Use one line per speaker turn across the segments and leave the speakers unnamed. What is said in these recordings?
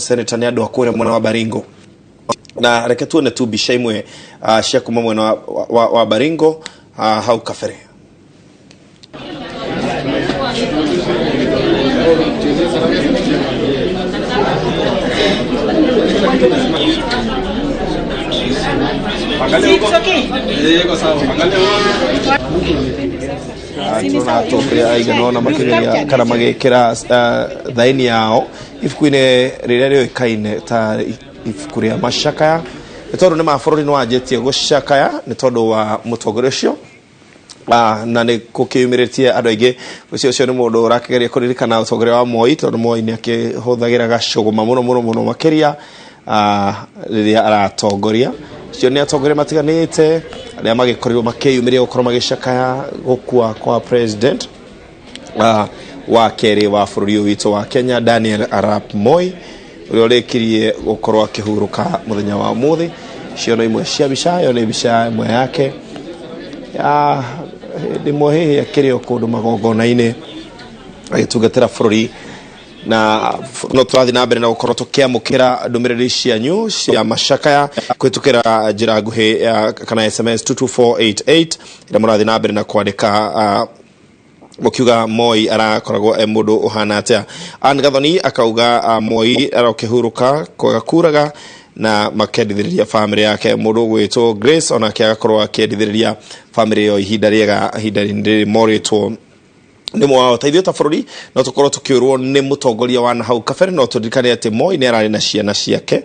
Senator ni andu akure mwana wa Baringo na reke tuone tu bica imwe cia kuma mwena wa Baringo hau kabere. Tunatoka aigana na makiria kana magekera thaini yao ifukuine riria rio ikaine ta ifukuria mashakaya tondu ni mabururi no ajetie gushakaya ni tondu wa mutongoria ucio na ni kukiumiritie andu aingi ucio ni mundu urakigeria kuririkana utongoria wa Moi tondu Moi ni akihuthagira gacuguma muno makiria riria aratongoria cio ni atongoria matiganite aria magikorirwo makiyumiria gukorwo magishakaya gukua kwa president wa keri wa bururi witu wa Kenya Daniel Arap Moi uria urekirie gukorwo akihuruka muthenya wa muthi cio no imwe cia bica yo ni bica imwe yake ndimo hihi akiri okundu magongona-ini agitungatira bururi na no turathi na mbere na gukorwo tukiamukira ndumiriri cianyu cia mashakaya kwitukira njira nguhi kana SMS 22488 ira murathi na mbere na kwandika mukiuga Moi arakoragwo mundu uhana atia. Anne Gathoni akauga Moi arokihuruka kuraga na makendithiriria family yake mundu gwitwo Grace ona akiagakorwo akendithiriria family yo ihinda riega ihinda rindi moritwo ni mwa taithio ta bururi no tukorwo tukiurwo ni mutongoria wa hau kabere no tudikane ati Moi ni arari na ciana ciake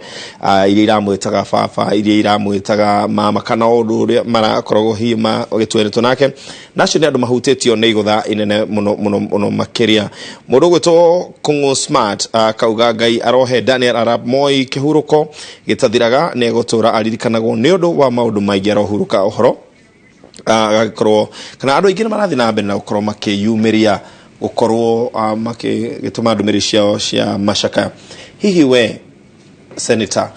iria iramwitaga baba iria iramwitaga mama kana undu uria marakoragwo hima ogitweretwo nake nacio ni andu mahutetio ni igutha inene muno makiria mundu gwitwo Kungu Smart kauga Ngai arohe Daniel Arap Moi kihuruko gitathiraga ni gutura aririkanagwo ni undu wa maundu maingi arohuruka ohoro gakorwo kana andu aingi marathi na mbere na gukorwo makiyumiria gukorwo makigituma ndumiri ciao cia mashaka hihi we senator